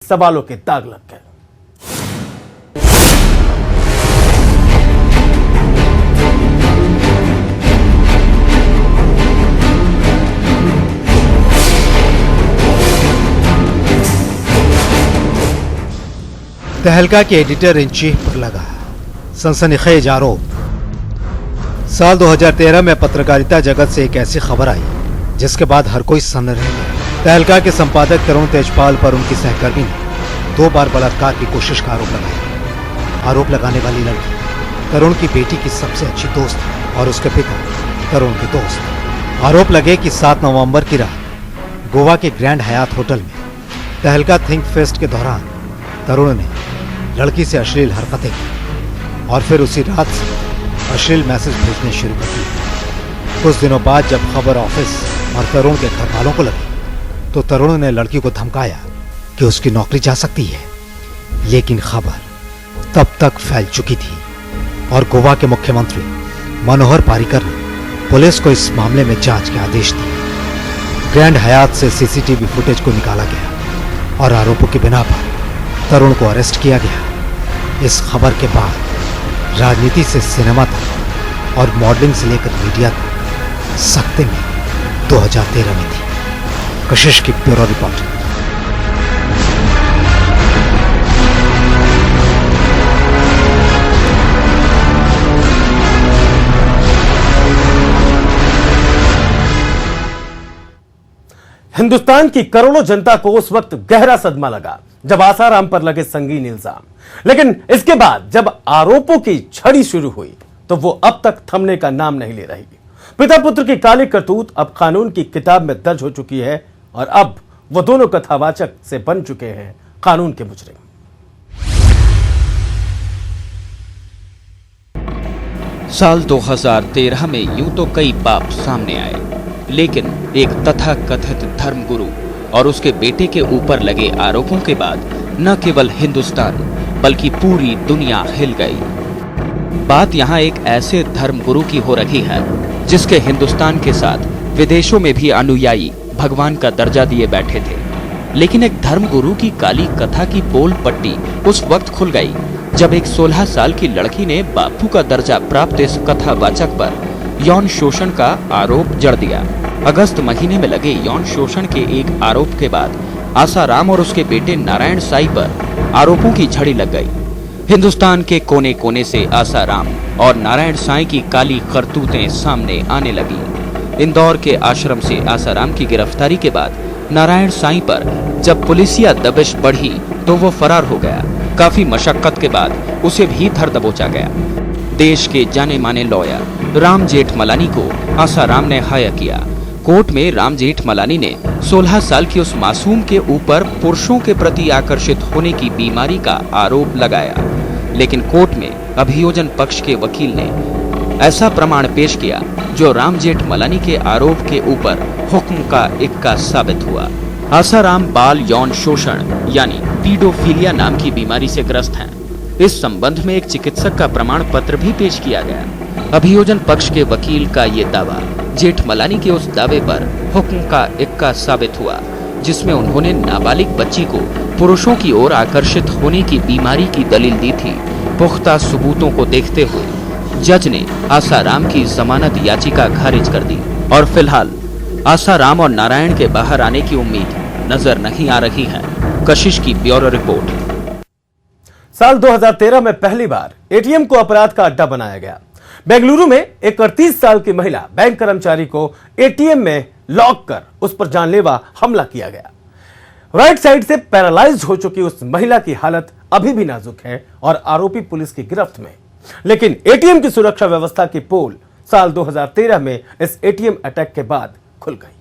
सवालों के दाग लग गए। तहलका के एडिटर इन चीफ पर लगा सनसनीखेज आरोप। साल 2013 में पत्रकारिता जगत से एक ऐसी खबर आई जिसके बाद हर कोई सन्न रह गया। तहलका के संपादक तरुण तेजपाल पर उनकी सहकर्मी ने 2 बार बलात्कार की कोशिश का आरोप लगाया। आरोप लगाने वाली लड़की तरुण की बेटी की सबसे अच्छी दोस्त और उसके पिता तरुण के दोस्त। आरोप लगे कि 7 नवंबर की रात गोवा के ग्रैंड हयात होटल में तहलका थिंक फेस्ट के दौरान तरुण ने लड़की से अश्लील हरकतें की और फिर उसी रात से अश्लील मैसेज भेजने शुरू कर दिए। कुछ दिनों बाद जब खबर ऑफिस और तरुण के घर वालों को लगी तो तरुण ने लड़की को धमकाया कि उसकी नौकरी जा सकती है, लेकिन खबर तब तक फैल चुकी थी और गोवा के मुख्यमंत्री मनोहर पारिकर ने पुलिस को इस मामले में जांच के आदेश दिए। ग्रैंड हयात से सीसीटीवी फुटेज को निकाला गया और आरोपों की बिना पर तरुण को अरेस्ट किया गया। इस खबर के बाद राजनीति से सिनेमा तक और मॉडलिंग से लेकर मीडिया तक सख्ते में 2013 में थी। कशिश की ब्यूरो रिपोर्ट। हिंदुस्तान की करोड़ों जनता को उस वक्त गहरा सदमा लगा जब आसाराम पर लगे संगीन इल्जाम, लेकिन इसके बाद जब आरोपों की झड़ी शुरू हुई तो वो अब तक थमने का नाम नहीं ले रही। पिता पुत्र की काली करतूत अब कानून की किताब में दर्ज हो चुकी है और अब वो दोनों कथावाचक से बन चुके हैं कानून के मुजरिम। साल 2013 में यूं तो कई पाप सामने आए, लेकिन एक तथाकथित धर्मगुरु और उसके बेटे के ऊपर लगे आरोपों के बाद न केवल हिंदुस्तान बल्कि पूरी दुनिया हिल गई। बात यहाँ एक ऐसे धर्मगुरु की हो रही है जिसके हिंदुस्तान के साथ विदेशों में भी अनुयायी भगवान का दर्जा दिए बैठे थे। लेकिन एक धर्मगुरु की काली कथा की पोल पट्टी उस वक्त खुल गई जब एक 16 साल की लड़की ने बापू का दर्जा प्राप्त इस कथावाचक पर यौन शोषण का आरोप जड़ दिया। अगस्त महीने में लगे यौन शोषण के एक आरोप के बाद आसाराम और उसके बेटे नारायण साई पर आरोपों की झड़ी लग गई। हिंदुस्तान के कोने कोने से आसाराम और नारायण साई की काली करतूतें सामने आने लगी। इंदौर के आश्रम से आसाराम की गिरफ्तारी के बाद नारायण साई पर जब पुलिसिया दबिश बढ़ी तो वो फरार हो गया। काफी मशक्कत के बाद उसे भी धर दबोचा गया। देश के जाने माने लॉयर राम जेठमलानी को आसाराम ने हायर किया। कोर्ट में राम जेठमलानी ने 16 साल की उस मासूम के ऊपर पुरुषों के प्रति आकर्षित होने की बीमारी का आरोप लगाया, लेकिन कोर्ट में अभियोजन पक्ष के वकील ने ऐसा प्रमाण पेश किया जो राम जेठमलानी के आरोप के ऊपर हुक्म का इक्का साबित हुआ। आसाराम बाल यौन शोषण यानी पीडोफिलिया नाम की बीमारी से ग्रस्त हैं। इस संबंध में एक चिकित्सक का प्रमाण पत्र भी पेश किया गया। अभियोजन पक्ष के वकील का ये दावा जेठमलानी के उस दावे पर हुक्म का इक्का साबित हुआ जिसमें उन्होंने नाबालिग बच्ची को पुरुषों की ओर आकर्षित होने की बीमारी की दलील दी थी। पुख्ता सबूतों को देखते हुए जज ने आसाराम की जमानत याचिका खारिज कर दी और फिलहाल आसाराम और नारायण के बाहर आने की उम्मीद नजर नहीं आ रही है। कशिश की ब्यूरो रिपोर्ट। साल 2013 में पहली बार एटीएम को अपराध का अड्डा बनाया गया। बेंगलुरु में एक 38 साल की महिला बैंक कर्मचारी को एटीएम में लॉक कर उस पर जानलेवा हमला किया गया। राइट साइड से पैरालाइज्ड हो चुकी उस महिला की हालत अभी भी नाजुक है और आरोपी पुलिस की गिरफ्त में। लेकिन एटीएम की सुरक्षा व्यवस्था की पोल साल 2013 में इस एटीएम अटैक के बाद खुल गई।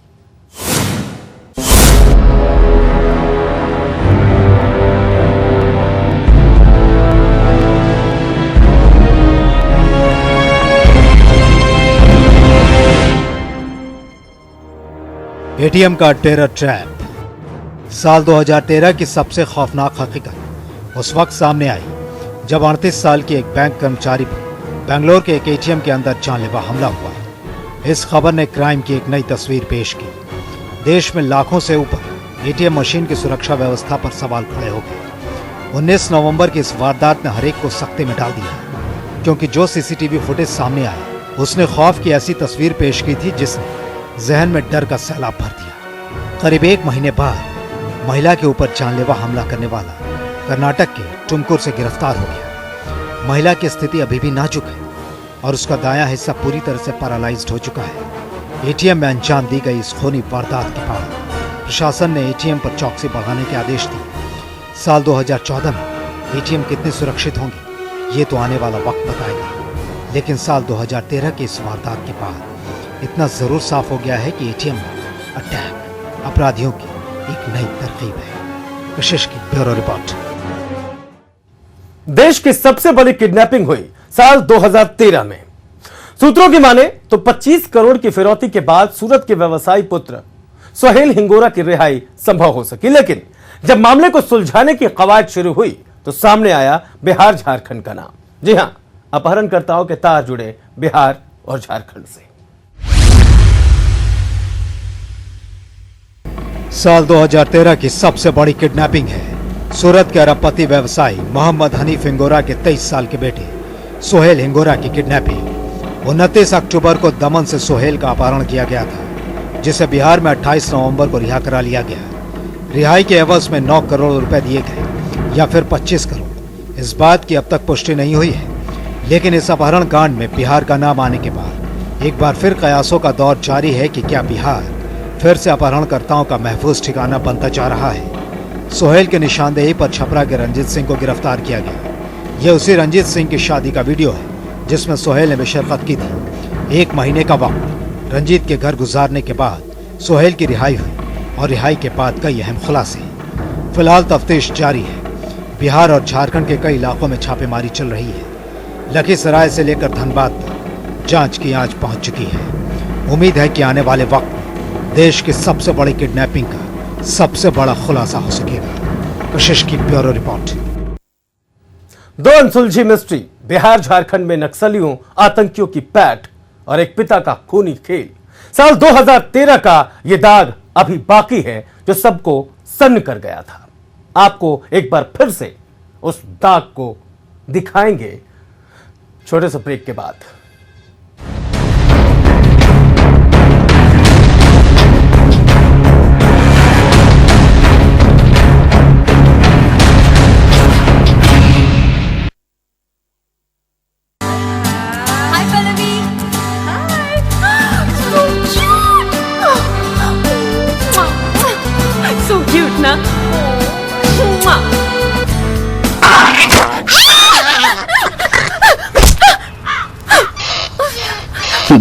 एटीएम का टेरर ट्रैप। साल 2013 की सबसे खौफनाक हकीकत उस वक्त सामने आई जब 38 साल की एक बैंक कर्मचारी पर बेंगलोर के एक एटीएम के अंदर जानलेवा हमला हुआ। इस खबर ने क्राइम की एक नई तस्वीर पेश की। देश में लाखों से ऊपर एटीएम मशीन की सुरक्षा व्यवस्था पर सवाल खड़े हो गए। 19 नवंबर की इस वारदात ने हरेक को सख्ते में डाल दिया, क्योंकि जो सीसीटीवी फुटेज सामने आया उसने खौफ की ऐसी तस्वीर पेश की थी जिसने जहन में डर का सैलाब भर दिया। करीब 1 महीने बाद महिला के ऊपर जानलेवा हमला करने वाला कर्नाटक के टुमकुर से गिरफ्तार हो गया। महिला की स्थिति अभी भी नाजुक है और उसका दायां हिस्सा पूरी तरह से पैरालाइज्ड हो चुका है। एटीएम में अंजाम दी गई इस खूनी वारदात के बाद प्रशासन ने एटीएम पर चौकसी बढ़ाने के आदेश दिए। साल 2014 में एटीएम कितने सुरक्षित होंगे ये तो आने वाला वक्त बताएगा, लेकिन साल 2013 की इस वारदात के बाद इतना जरूर साफ हो गया है कि एटीएम में अटैक अपराधियों की एक नई तरकीब है। कशिश की ब्यूरो रिपोर्ट। देश की सबसे बड़ी किडनैपिंग हुई साल 2013 में। सूत्रों की माने तो 25 करोड़ की फिरौती के बाद सूरत के व्यवसायी पुत्र सोहेल हिंगोरा की रिहाई संभव हो सकी, लेकिन जब मामले को सुलझाने की कवायद शुरू हुई तो सामने आया बिहार झारखंड का नाम। जी हां, अपहरणकर्ताओं के तार जुड़े बिहार और झारखंड से। साल 2013 की सबसे बड़ी किडनैपिंग है सूरत के अरबपति व्यवसायी मोहम्मद हनीफ हिंगोरा के 23 साल के बेटे सोहेल हिंगोरा की किडनैपिंग। 29 अक्टूबर को दमन से सोहेल का अपहरण किया गया था, जिसे बिहार में 28 नवंबर को रिहा करा लिया गया। रिहाई के एवज में 9 करोड़ रुपए दिए गए या फिर 25 करोड़, इस बात की अब तक पुष्टि नहीं हुई है। लेकिन इस अपहरण कांड में बिहार का नाम आने के बाद एक बार फिर कयासों का दौर जारी है कि क्या बिहार फिर से अपहरणकर्ताओं का महफूज ठिकाना बनता जा रहा है। सोहेल के निशानदेही पर छपरा के रंजीत सिंह को गिरफ्तार किया गया। यह उसी रंजीत सिंह की शादी का वीडियो है जिसमें सोहेल ने बेशर्त की थी। 1 महीने का वक्त रंजीत के घर गुजारने के बाद सोहेल की रिहाई हुई और रिहाई के बाद कई अहम खुलासे। फिलहाल तफ्तीश जारी है। बिहार और झारखंड के कई इलाकों में छापेमारी चल रही है। लखीसराय से लेकर धनबाद तक जांच की आंच पहुंच चुकी है। उम्मीद है कि आने वाले वक्त में देश की सबसे बड़ी किडनैपिंग का सबसे बड़ा खुलासा हो सकेगा। कशिश की ब्यूरो रिपोर्ट। 2 अनसुलझी मिस्ट्री, बिहार झारखंड में नक्सलियों आतंकियों की पैठ और एक पिता का खूनी खेल। साल 2013 का यह दाग अभी बाकी है जो सबको सन्न कर गया था। आपको एक बार फिर से उस दाग को दिखाएंगे छोटे से ब्रेक के बाद।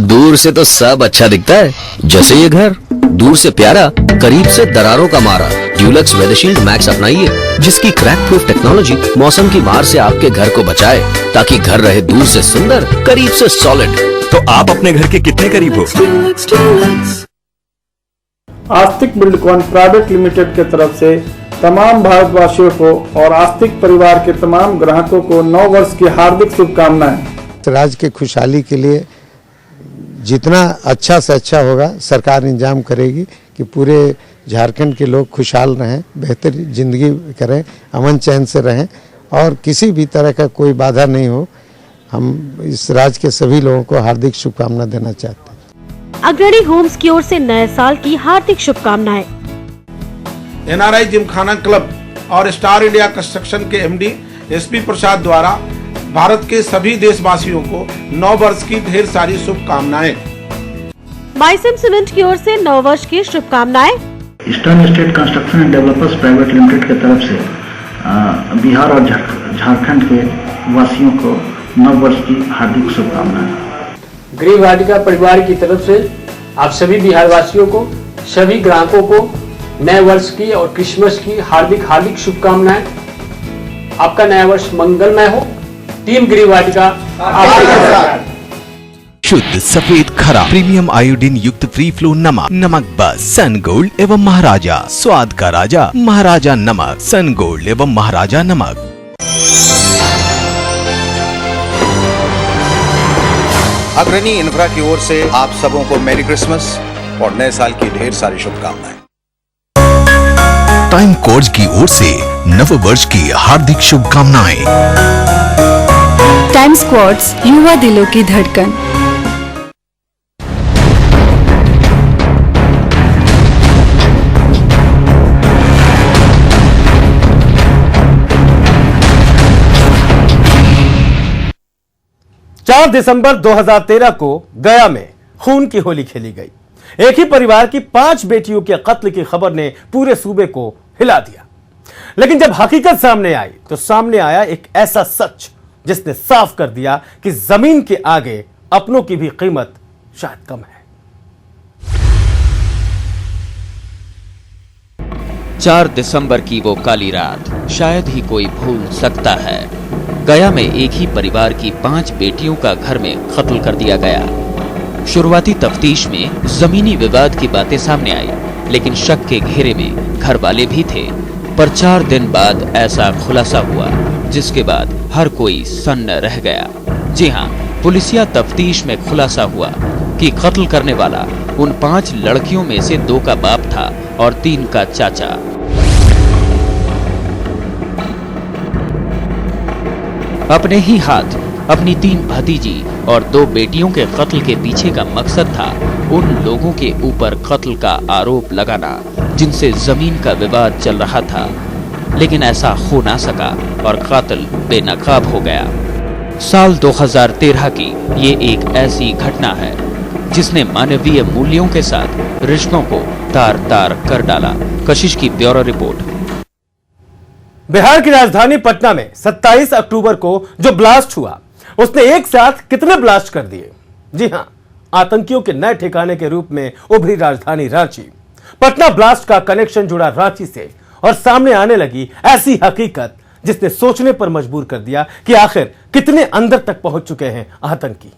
दूर से तो सब अच्छा दिखता है, जैसे ये घर दूर से प्यारा, करीब से दरारों का मारा। ड्यूलक्स वेदरशील्ड मैक्स अपनाइए, जिसकी क्रैक प्रूफ टेक्नोलॉजी मौसम की मार से आपके घर को बचाए, ताकि घर रहे दूर से सुंदर, करीब से सॉलिड। तो आप अपने घर के कितने करीब हो? आस्तिक बिल्डकॉन प्राइवेट लिमिटेड के तरफ से तमाम भारतवासियों को और आस्तिक परिवार के तमाम ग्राहकों को 9 वर्ष की हार्दिक शुभकामनाएं। राज्य की खुशहाली के लिए जितना अच्छा से अच्छा होगा सरकार इंतजाम करेगी कि पूरे झारखंड के लोग खुशहाल रहें, बेहतर जिंदगी करें, अमन चैन से रहें और किसी भी तरह का कोई बाधा नहीं हो। हम इस राज्य के सभी लोगों को हार्दिक शुभकामना देना चाहते हैं। अग्रणी होम्स की ओर से नए साल की हार्दिक शुभकामनाएं। NRI जिमखाना क्लब और स्टार इंडिया कंस्ट्रक्शन के MD SP प्रसाद द्वारा भारत के सभी देशवासियों को 9 वर्ष की ढेर सारी शुभकामनाएं। माइसम सीमेंट की ओर से 9 वर्ष की शुभकामनाएं। Eastern state construction and developers private limited की तरफ से बिहार और झारखंड के वासियों को 9 वर्ष की हार्दिक शुभकामनाएं। गृह वाटिका परिवार की तरफ से आप सभी बिहार वासियों को, सभी ग्राहकों को नए वर्ष की और क्रिसमस की हार्दिक हार्दिक शुभकामनाएं। आपका नया वर्ष मंगलमय हो। टीम गृह वाटिका आपके साथ। शुद्ध सफेद खरा प्रीमियम आयोडीन युक्त फ्री फ्लो नमक, नमक बस, सन गोल्ड एवं महाराजा, स्वाद का राजा महाराजा नमक, सन गोल्ड एवं महाराजा नमक। अग्रणी इंफ्रा की ओर से आप सबों को मेरी क्रिसमस और नए साल की ढेर सारी शुभकामनाएं। टाइम कोर्स की ओर से नव वर्ष की हार्दिक शुभकामनाएं। टाइम स्क्वाड्स, युवा दिलों की धड़कन। दिसंबर 2013 को गया में खून की होली खेली गई। एक ही परिवार की 5 बेटियों के कत्ल की खबर ने पूरे सूबे को हिला दिया। लेकिन जब हकीकत सामने आई तो सामने आया एक ऐसा सच जिसने साफ कर दिया कि जमीन के आगे अपनों की भी कीमत शायद कम है। 4 दिसंबर की वो काली रात शायद ही कोई भूल सकता है। गया में एक ही परिवार की 5 बेटियों का घर में कत्ल कर दिया गया। शुरुआती तफ्तीश में जमीनी विवाद की बातें सामने आई, लेकिन शक के घेरे में घर वाले भी थे। पर 4 दिन बाद ऐसा खुलासा हुआ जिसके बाद हर कोई सन्न रह गया। जी हाँ, पुलिसिया तफ्तीश में खुलासा हुआ कि कत्ल करने वाला उन 5 लड़कियों में से 2 का बाप था और 3 का चाचा। अपने ही हाथ अपनी 3 भतीजी और 2 बेटियों के कत्ल के पीछे का मकसद था उन लोगों के ऊपर कत्ल का आरोप लगाना जिनसे जमीन का विवाद चल रहा था। लेकिन ऐसा हो ना सका और कातिल बेनकाब हो गया। साल 2013 की ये एक ऐसी घटना है जिसने मानवीय मूल्यों के साथ रिश्तों को तार तार कर डाला। कशिश की ब्यूरो रिपोर्ट। बिहार की राजधानी पटना में 27 अक्टूबर को जो ब्लास्ट हुआ उसने एक साथ कितने ब्लास्ट कर दिए? जी हां, आतंकियों के नए ठिकाने के रूप में उभरी राजधानी रांची। पटना ब्लास्ट का कनेक्शन जुड़ा रांची से और सामने आने लगी ऐसी हकीकत जिसने सोचने पर मजबूर कर दिया कि आखिर कितने अंदर तक पहुंच चुके हैं आतंकी।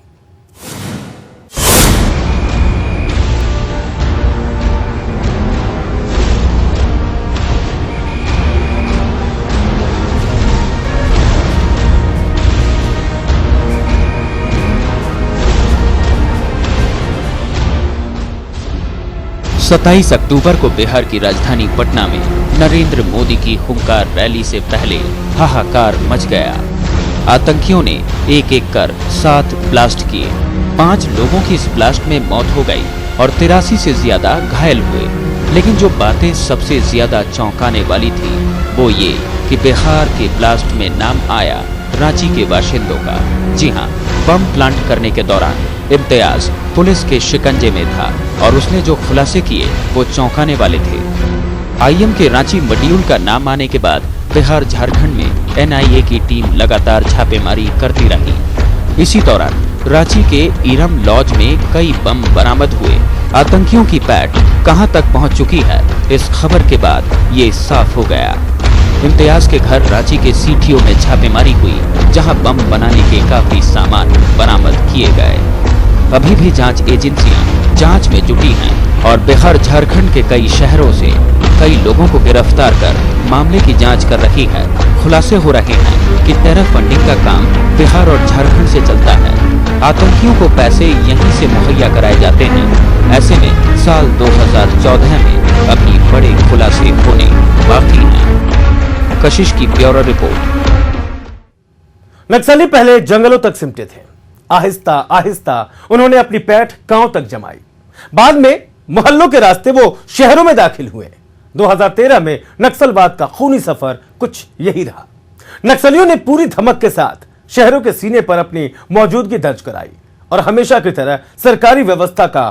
सत्ताईस अक्टूबर को बिहार की राजधानी पटना में नरेंद्र मोदी की हुंकार रैली से पहले हाहाकार मच गया। आतंकियों ने एक एक कर 7 ब्लास्ट किए। 5 लोगों की इस ब्लास्ट में मौत हो गई और 83 से ज्यादा घायल हुए। लेकिन जो बातें सबसे ज्यादा चौंकाने वाली थी वो ये कि बिहार के ब्लास्ट में नाम आया रांची के बाशिंदों का। जी हाँ, बम प्लांट करने के दौरान इम्तियाज पुलिस के शिकंजे में था और उसने जो खुलासे किए वो चौंकाने वाले थे। आईएम के रांची मॉड्यूल का नाम आने के बाद बिहार झारखंड में एनआईए की टीम लगातार छापेमारी करती रही। इसी दौरान रांची के इरम लॉज में कई बम बरामद हुए। आतंकियों की पैठ कहां तक पहुंच चुकी है, इस खबर के बाद ये साफ हो गया। इम्तियाज के घर रांची के सीटीओ में छापेमारी हुई जहां बम बनाने के काफी सामान बरामद किए गए। अभी भी जांच एजेंसियां जांच में जुटी हैं और बिहार झारखंड के कई शहरों से कई लोगों को गिरफ्तार कर मामले की जांच कर रही है। खुलासे हो रहे हैं कि टेरर फंडिंग का काम बिहार और झारखंड से चलता है। आतंकियों को पैसे यहीं से मुहैया कराए जाते हैं। ऐसे में साल 2014 में अभी बड़े खुलासे होने बाकी हैं। कशिश की ब्यूरो रिपोर्ट। नक्सली पहले जंगलों तक सिमटे थे। आहिस्ता आहिस्ता उन्होंने अपनी पैठ गांव तक जमाई। बाद में मोहल्लों के रास्ते वो शहरों में दाखिल हुए। 2013 में नक्सलवाद का खूनी सफर कुछ यही रहा। नक्सलियों ने पूरी धमक के साथ शहरों के सीने पर अपनी मौजूदगी दर्ज कराई और हमेशा की तरह सरकारी व्यवस्था का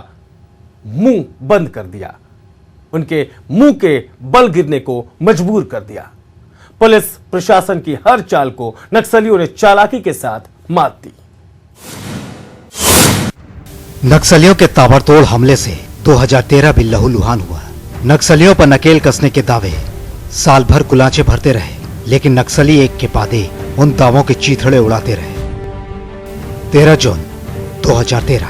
मुंह बंद कर दिया। उनके मुंह के बल गिरने को मजबूर कर दिया। पुलिस प्रशासन की हर चाल को नक्सलियों ने चालाकी के साथ मात दी। नक्सलियों के ताबड़तोड़ हमले से 2013 भी लहूलुहान हुआ। नक्सलियों पर नकेल कसने के दावे साल भर कुलांचे भरते रहे, लेकिन नक्सली एक के बाद एक उन दावों के चीथड़े उड़ाते रहे। 13 जून 2013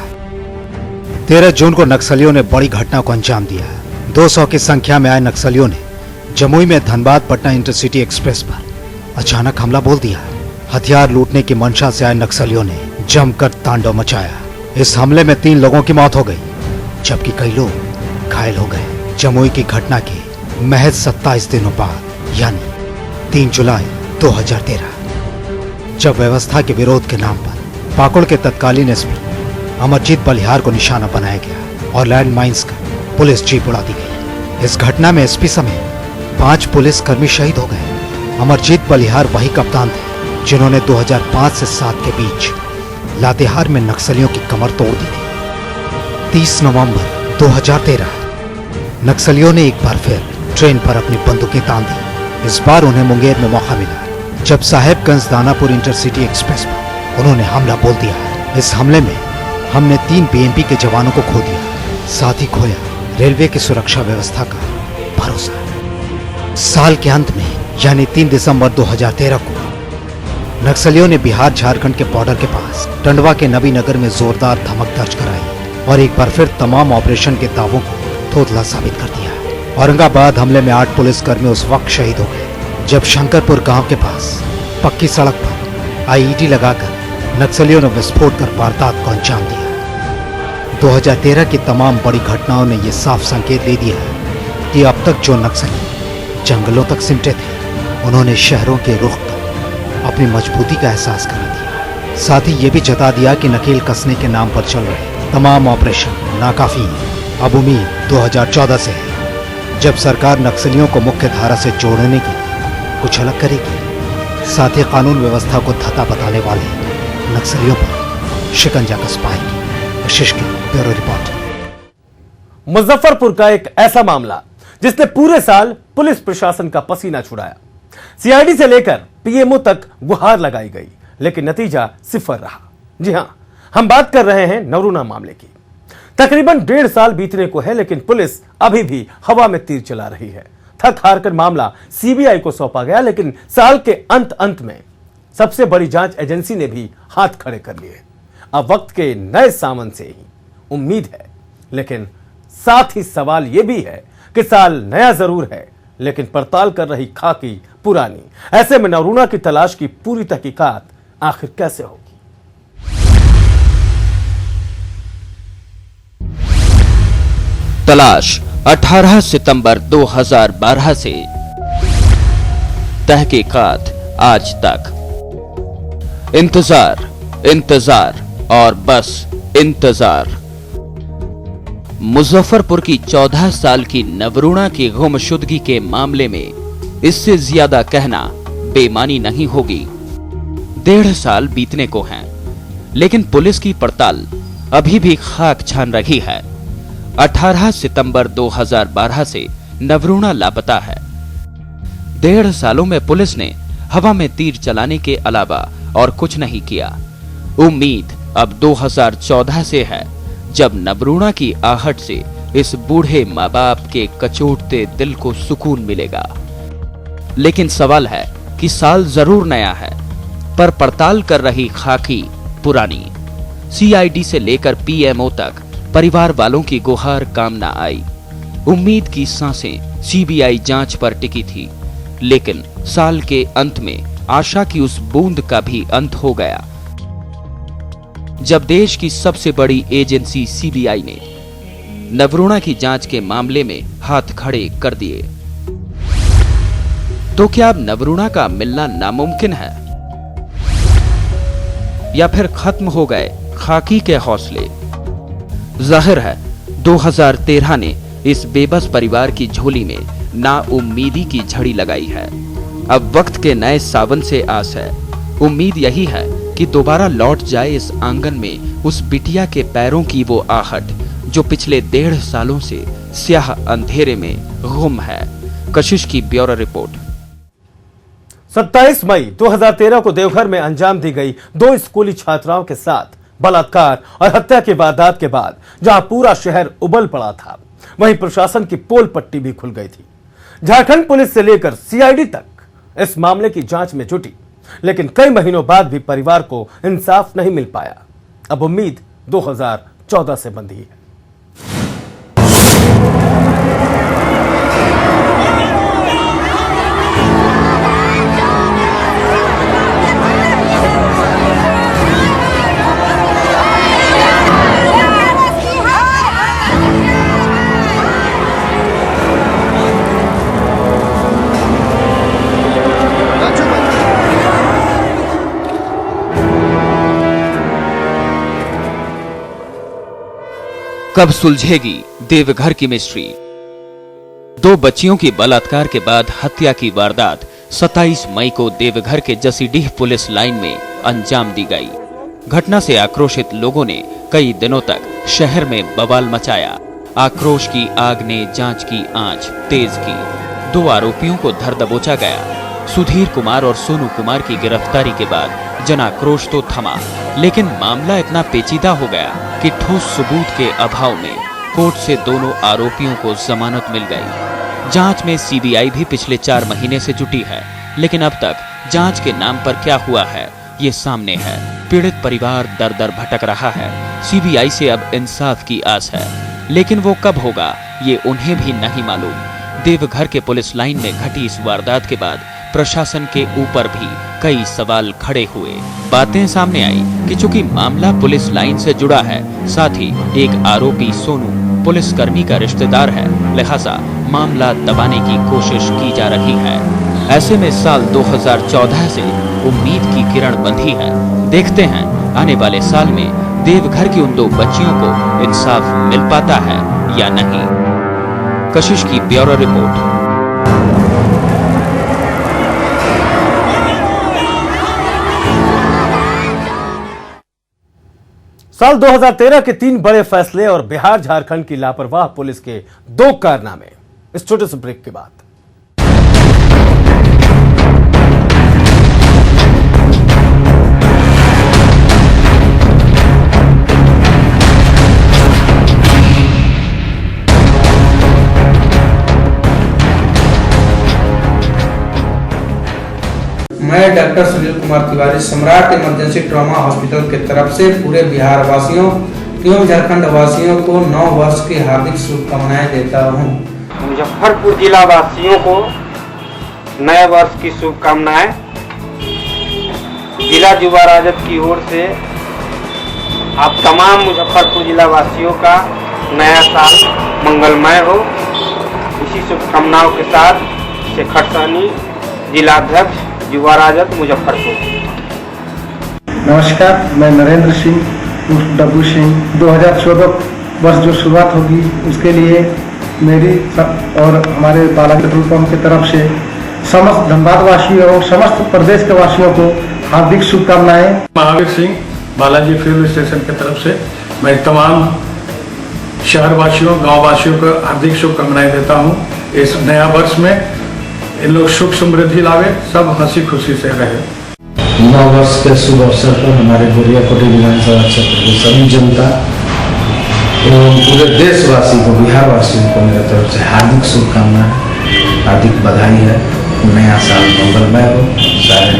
13 जून को नक्सलियों ने बड़ी घटना को अंजाम दिया। 200 की संख्या में आए नक्सलियों ने जमुई में धनबाद पटना इंटरसिटी एक्सप्रेस पर अचानक हमला बोल दिया। हथियार लूटने की मंशा से आए नक्सलियों ने जमकर तांडव मचाया। इस हमले में 3 लोगों की मौत हो गई, जबकि कई लोग घायल हो गए। जमुई की घटना के महज 27 दिनों बाद यानी 3 जुलाई 2013 जब व्यवस्था के विरोध के नाम पर पाकुड़ के तत्कालीन एसपी अमरजीत बलिहार को निशाना बनाया गया और लैंड माइंस का पुलिस जीप उड़ा दी गई। इस घटना में एसपी समेत 5 पुलिस कर्मी शहीद हो गए। अमरजीत बलिहार वही कप्तान थे जिन्होंने 2005 से 7 के बीच लातेहार में नक्सलियों की कमर तोड़ दी थी। 30 नवंबर 2013 नक्सलियों ने एक बार फिर ट्रेन पर अपनी बंदूकें तान दी। इस बार उन्हें मुंगेर में मौका मिला जब साहेबगंज दानापुर इंटरसिटी एक्सप्रेस पर उन्होंने हमला बोल दिया। इस हमले में हमने 3 बीएमपी के जवानों को खो दिया, साथ ही खोया रेलवे की सुरक्षा व्यवस्था का भरोसा। साल के अंत में यानी 3 दिसंबर 2013 को नक्सलियों ने बिहार झारखंड के बॉर्डर के पास टंडवा के नबीनगर में जोरदार धमक दर्ज कराई और एक बार फिर तमाम ऑपरेशन के दावों को तोतला साबित कर दिया। औरंगाबाद हमले में 8 पुलिसकर्मी उस वक्त शहीद हो गए जब शंकरपुर गांव के पास पक्की सड़क पर आईईडी लगाकर नक्सलियों ने विस्फोट कर वारदात को अंजाम दिया। 2013 की तमाम बड़ी घटनाओं ने यह साफ संकेत दे दिया है कि अब तक जो नक्सली जंगलों तक सिमटे थे उन्होंने शहरों के रुख पर अपनी मजबूती का एहसास करा दिया। साथ ही ये भी जता दिया कि नकेल कसने के नाम पर चल रहे तमाम ऑपरेशन नाकाफी हैं। अब उम्मीद 2014 से है जब सरकार नक्सलियों को मुख्य धारा से जोड़ने के लिए कुछ अलग करेगी, साथ ही कानून व्यवस्था को धता बताने वाले नक्सलियों पर शिकंजा कस पाएगी। आशीष की ब्यूरो रिपोर्ट। मुजफ्फरपुर का एक ऐसा मामला जिसने पूरे साल पुलिस प्रशासन का पसीना छुड़ाया। सीआईडी से लेकर पीएमओ तक गुहार लगाई गई लेकिन नतीजा सिफर रहा। जी हां, हम बात कर रहे हैं नवरूणा मामले की। तकरीबन 1.5 साल बीतने को है लेकिन पुलिस अभी भी हवा में तीर चला रही है। थक हार कर मामला सीबीआई को सौंपा गया लेकिन साल के अंत में सबसे बड़ी जांच एजेंसी ने भी हाथ खड़े कर लिए। अब वक्त के नए सावन से ही उम्मीद है लेकिन साथ ही सवाल यह भी है कि साल नया जरूर है लेकिन पड़ताल कर रही खाकी पुरानी। ऐसे में नवरूणा की तलाश की पूरी तहकीकात आखिर कैसे होगी? तलाश 18 सितंबर 2012 से तहकीकात आज तक। इंतजार और बस इंतजार। मुजफ्फरपुर की 14 साल की नवरूणा की गुमशुदगी के मामले में इससे ज्यादा कहना बेमानी नहीं होगी। 1.5 साल बीतने को हैं, लेकिन पुलिस की पड़ताल अभी भी खाक छान रही है। 18 सितंबर 2012 से नवरूणा लापता है। 1.5 सालों में पुलिस ने हवा में तीर चलाने के अलावा और कुछ नहीं किया। उम्मीद अब 2014 से है जब नवरूणा की आहट से इस बूढ़े माँ बाप के कचोटते दिल को सुकून मिलेगा। लेकिन सवाल है कि साल जरूर नया है पर पड़ताल कर रही खाकी पुरानी। सीआईडी से लेकर पीएमओ तक परिवार वालों की गुहार काम न आई। उम्मीद की सांसें सीबीआई जांच पर टिकी थी लेकिन साल के अंत में आशा की उस बूंद का भी अंत हो गया जब देश की सबसे बड़ी एजेंसी सीबीआई ने नवरूणा की जांच के मामले में हाथ खड़े कर दिए। तो क्या अब नवरूणा का मिलना नामुमकिन है या फिर खत्म हो गए खाकी के हौसले? जाहिर है 2013 ने इस बेबस परिवार की झोली में नाउम्मीदी की झड़ी लगाई है। अब वक्त के नए सावन से आस है। उम्मीद यही है कि दोबारा लौट जाए इस आंगन में उस बिटिया के पैरों की वो आहट जो पिछले 1.5 सालों से स्याह अंधेरे में गुम है। कशिश की ब्यूरो रिपोर्ट। 27 मई 2013 को देवघर में अंजाम दी गई 2 स्कूली छात्राओं के साथ बलात्कार और हत्या की वारदात के बाद जहां पूरा शहर उबल पड़ा था वहीं प्रशासन की पोल पट्टी भी खुल गई थी। झारखंड पुलिस से लेकर सीआईडी तक इस मामले की जांच में जुटी लेकिन कई महीनों बाद भी परिवार को इंसाफ नहीं मिल पाया। अब उम्मीद 2014 से बंधी है। कब सुलझेगी देवघर की मिस्ट्री? 2 बच्चियों की बलात्कार के बाद हत्या की वारदात 27 मई को देवघर के जसीडीह पुलिस लाइन में अंजाम दी गई। घटना से आक्रोशित लोगों ने कई दिनों तक शहर में बवाल मचाया। आक्रोश की आग ने जांच की आंच तेज की। 2 आरोपियों को धर दबोचा गया। सुधीर कुमार और सोनू कुमार की गिरफ्तारी के बाद जन आक्रोश तो थमा, लेकिन मामला इतना पेचीदा हो गया कि ठोस सबूत के अभाव में कोर्ट से दोनों आरोपियों को जमानत मिल गई। जांच में सीबीआई भी पिछले 4 महीने से जुटी है, लेकिन अब तक जांच के नाम पर क्या हुआ है ये सामने है। पीड़ित परिवार दर दर भटक रहा है। सीबीआई से अब इंसाफ की आस है, लेकिन वो कब होगा ये उन्हें भी नहीं मालूम। देवघर के पुलिस लाइन में घटी इस वारदात के बाद प्रशासन के ऊपर भी कई सवाल खड़े हुए। बातें सामने आई कि चूंकि मामला पुलिस लाइन से जुड़ा है, साथ ही एक आरोपी सोनू पुलिसकर्मी का रिश्तेदार है, लिहाजा मामला दबाने की कोशिश की जा रही है। ऐसे में साल 2014 से उम्मीद की किरण बंधी है। देखते हैं आने वाले साल में देवघर की उन 2 बच्चियों को इंसाफ मिल पाता है या नहीं। कशिश की ब्यूरो रिपोर्ट। साल 2013 के 3 बड़े फैसले और बिहार झारखंड की लापरवाह पुलिस के 2 कारनामे, इस छोटे से ब्रेक के बाद। मैं डॉक्टर सुनील कुमार तिवारी सम्राट इमरजेंसी ट्रॉमा हॉस्पिटल के तरफ से पूरे बिहार वासियों एवं झारखंड वासियों को 9 वर्ष की हार्दिक शुभकामनाएं देता हूं। मुजफ्फरपुर जिला वासियों को नए वर्ष की शुभकामनाएं। जिला युवा राजद की ओर से आप तमाम मुजफ्फरपुर जिला वासियों का नया साल मंगलमय हो। इसी शुभकामनाओं के साथ शेखर सहनी, जिलाध्यक्ष युवा राजद मुजफ्फरपुर। नमस्कार, मैं नरेंद्र सिंह उर्फ डब्बू सिंह। 2014 वर्ष जो शुरुआत होगी उसके लिए मेरी और हमारे बालाजी पेट्रोल पंप की तरफ से समस्त धनबाद वासी एवं समस्त प्रदेश के वासियों को हार्दिक शुभकामनाएं। महावीर सिंह बालाजी फ्यूल स्टेशन की तरफ से मैं तमाम शहर वासियों गाँव वासियों को हार्दिक शुभकामनाएं देता हूँ। इस नया वर्ष में इन लोग सुख समृद्धि लावे, सब हंसी खुशी से रहे। 9 वर्ष के शुभ अवसर पर हमारे गोरियाकोटी विधानसभा क्षेत्र की सभी जनता एवं पूरे देशवासी को, बिहार वासियों को मेरे तरफ से हार्दिक शुभकामनाएं, हार्दिक बधाई है। नया साल मंगलमय हो, सारे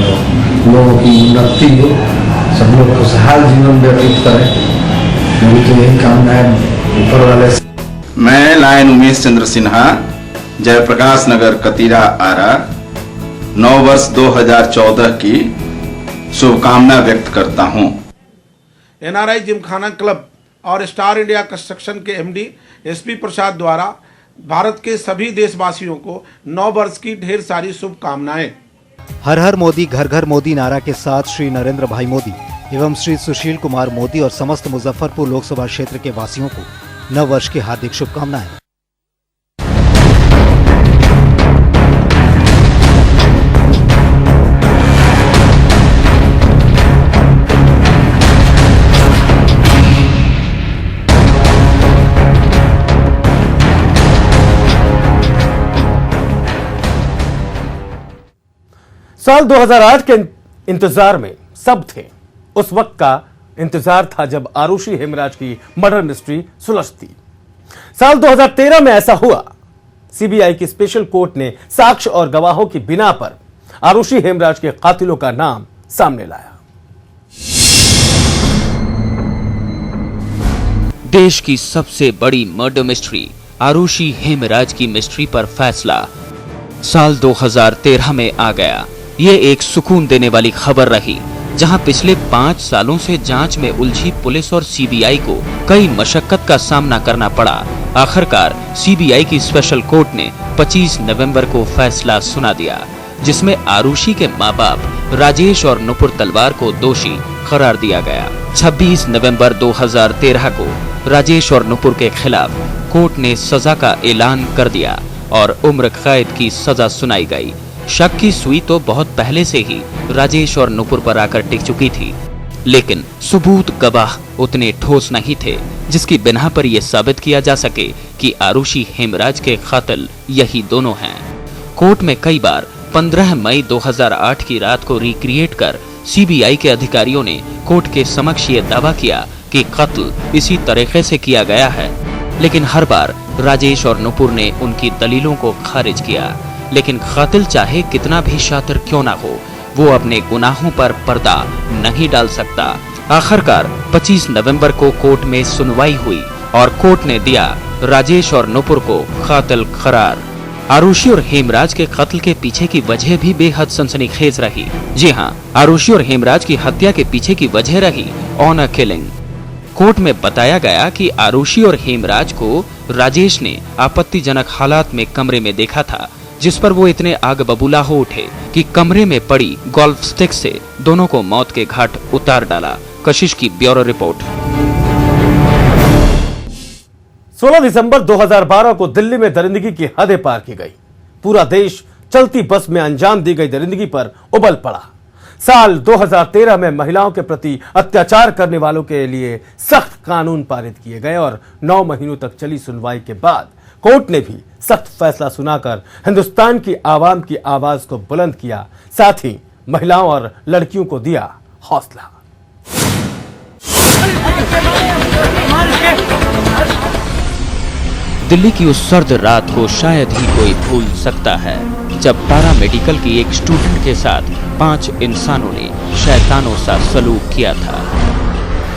लोगों की उन्नति हो, सब लोग खुशहाल जीवन व्यतीत करें, मेरी तो यही कामना है ऊपर वाले से। मैं लायन उमेश चंद्र सिन्हा, जयप्रकाश नगर कतीरा आरा, 9 वर्ष 2014 की शुभकामना व्यक्त करता हूं। एनआरआई जिमखाना क्लब और स्टार इंडिया कंस्ट्रक्शन के एमडी एसपी प्रसाद द्वारा भारत के सभी देशवासियों को 9 वर्ष की ढेर सारी शुभकामनाएं। हर हर मोदी घर घर मोदी नारा के साथ श्री नरेंद्र भाई मोदी एवं श्री सुशील कुमार मोदी और समस्त मुजफ्फरपुर लोकसभा क्षेत्र के वासियों को नव वर्ष की हार्दिक शुभकामनाएं। साल 2008 के इंतजार में सब थे। उस वक्त का इंतजार था जब आरुषि हेमराज की मर्डर मिस्ट्री सुलझती। साल 2013 में ऐसा हुआ। सीबीआई की स्पेशल कोर्ट ने साक्ष्य और गवाहों की बिना पर आरुषि हेमराज के कातिलों का नाम सामने लाया। देश की सबसे बड़ी मर्डर मिस्ट्री आरुषि हेमराज की मिस्ट्री पर फैसला साल 2013 में आ गया। ये एक सुकून देने वाली खबर रही, जहां पिछले 5 सालों से जांच में उलझी पुलिस और सीबीआई को कई मशक्कत का सामना करना पड़ा। आखिरकार सीबीआई की स्पेशल कोर्ट ने 25 नवंबर को फैसला सुना दिया, जिसमें आरुषि के मां बाप राजेश और नुपुर तलवार को दोषी करार दिया गया। 26 नवंबर 2013 को राजेश और नुपुर के खिलाफ कोर्ट ने सजा का ऐलान कर दिया और उम्र कैद की सजा सुनाई गई। शक की सुई तो बहुत पहले से ही राजेश और नुपुर पर आकर टिक चुकी थी, लेकिन सबूत गवाह उतने ठोस नहीं थे जिसकी बिना पर यह साबित किया जा सके कि आरुषि हेमराज के कातिल यही दोनों हैं। कोर्ट में कई बार 15 मई 2008 की रात को रिक्रिएट कर सीबीआई के अधिकारियों ने कोर्ट के समक्ष ये दावा किया कि कत्ल इसी तरीके से किया गया है, लेकिन हर बार राजेश और नुपुर ने उनकी दलीलों को खारिज किया। लेकिन कातिल चाहे कितना भी शातिर क्यों ना हो, वो अपने गुनाहों पर पर्दा नहीं डाल सकता। आखिरकार 25 नवंबर को कोर्ट में सुनवाई हुई और कोर्ट ने दिया राजेश और नुपुर को कातिल करार। आरुषि और हेमराज के कत्ल के पीछे की वजह भी बेहद सनसनीखेज रही। जी हाँ, आरुषि और हेमराज की हत्या के पीछे की वजह रही ऑनर किलिंग। कोर्ट में बताया गया कि आरुषि और हेमराज को राजेश ने आपत्तिजनक हालात में कमरे में देखा था, जिस पर वो इतने आग बबूला हो उठे कि कमरे में पड़ी गोल्फ स्टिक से दोनों को मौत के घाट उतार डाला। कशिश की ब्यूरो रिपोर्ट। 16 दिसंबर 2012 को दिल्ली में दरिंदगी की हदें पार की गई। पूरा देश चलती बस में अंजाम दी गई दरिंदगी पर उबल पड़ा। साल 2013 में महिलाओं के प्रति अत्याचार करने वालों के लिए सख्त कानून पारित किए गए और 9 महीनों तक चली सुनवाई के बाद कोर्ट ने भी सख्त फैसला सुनाकर हिंदुस्तान की आवाम की आवाज को बुलंद किया, साथ ही महिलाओं और लड़कियों को दिया हौसला। दिल्ली की उस सर्द रात को शायद ही कोई भूल सकता है, जब पैरामेडिकल की एक स्टूडेंट के साथ 5 इंसानों ने शैतानों सा सलूक किया था।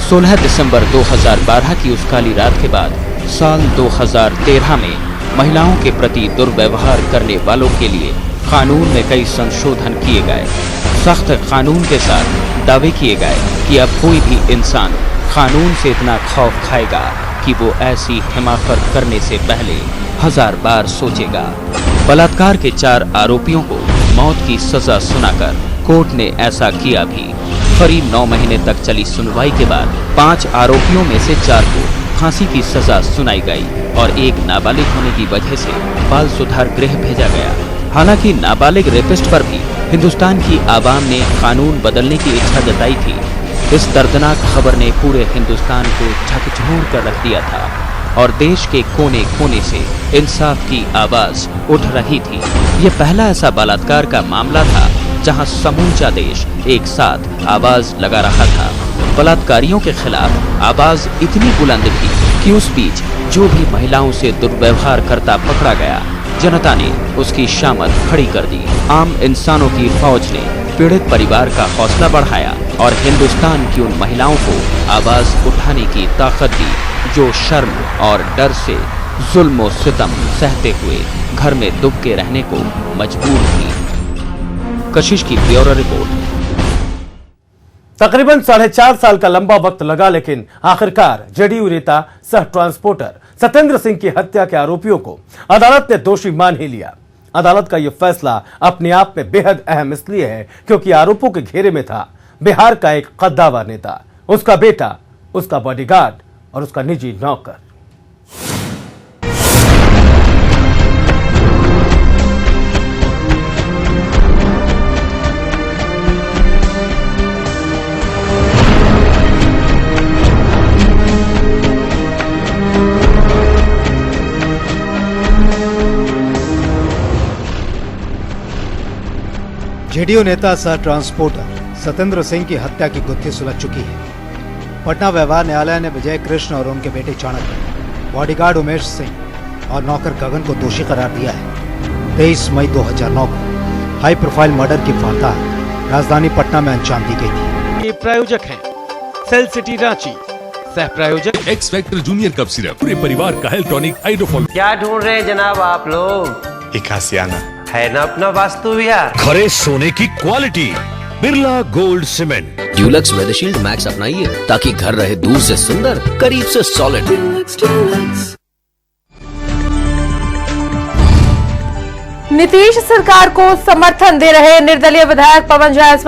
16 दिसंबर 2012 की उस काली रात के बाद साल 2013 में महिलाओं के प्रति दुर्व्यवहार करने वालों के लिए कानून में कई संशोधन किए गए। सख्त कानून के साथ दावे किए गए कि अब कोई भी इंसान कानून से इतना खौफ खाएगा कि वो ऐसी हिमाकत करने से पहले 1000 बार सोचेगा। बलात्कार के 4 आरोपियों को मौत की सजा सुनाकर कोर्ट ने ऐसा किया भी। करीब 9 महीने तक चली सुनवाई के बाद 5 आरोपियों में से 4 को फांसी की सजा सुनाई गई और एक नाबालिग होने की वजह से बाल सुधार गृह भेजा गया। हालांकि नाबालिग रेपिस्ट पर भी हिंदुस्तान की आवाम ने कानून बदलने की इच्छा जताई थी। इस दर्दनाक खबर ने पूरे हिंदुस्तान को झकझोर कर रख दिया था और देश के कोने कोने से इंसाफ की आवाज उठ रही थी। ये पहला ऐसा बलात्कार का मामला था जहां समूचा देश एक साथ आवाज लगा रहा था। बलात्कारियों के खिलाफ आवाज इतनी बुलंद थी कि उस बीच जो भी महिलाओं से दुर्व्यवहार करता पकड़ा गया, जनता ने उसकी शामत खड़ी कर दी। आम इंसानों की फौज ने पीड़ित परिवार का हौसला बढ़ाया और हिंदुस्तान की उन महिलाओं को आवाज उठाने की ताकत दी जो शर्म और डर से जुल्म और सितम सहते हुए घर में दुब के रहने को मजबूर थी। कशिश की ब्यूरो रिपोर्ट। तकरीबन 4.5 साल का लंबा वक्त लगा, लेकिन आखिरकार जेडीयू नेता सह ट्रांसपोर्टर सत्येंद्र सिंह की हत्या के आरोपियों को अदालत ने दोषी मान ही लिया। अदालत का यह फैसला अपने आप में बेहद अहम इसलिए है क्योंकि आरोपों के घेरे में था बिहार का एक कद्दावर नेता, उसका बेटा, उसका बॉडीगार्ड और उसका निजी नौकर। जेडीयू नेता सह ट्रांसपोर्टर सत्येंद्र सिंह की हत्या की गुत्थी सुलझ चुकी है। पटना व्यवहार न्यायालय ने विजय कृष्ण और उनके बेटे चाणक्य, बॉडीगार्ड उमेश सिंह और नौकर गगन को दोषी करार दिया है। 23 मई 2009 को हाई प्रोफाइल मर्डर की वारदात राजधानी पटना में अंजाम दी गई थी। ये प्रायोजक हैं सेल सिटी रांची, सह प्रायोजक x factor junior cup syrup, पूरे परिवार का हेल्थ टॉनिक हाइड्रोफॉल। क्या ढूंढ रहे हैं जनाब आप लोग? एक आसियाना है ना अपना वास्तु विहार। खरे सोने की quality, Birla gold cement. Dulux Weathershield max अपनाइए ताकि घर रहे दूर से सुंदर, करीब से सॉलिड। नीतीश सरकार को समर्थन दे रहे निर्दलीय विधायक पवन जायसवाल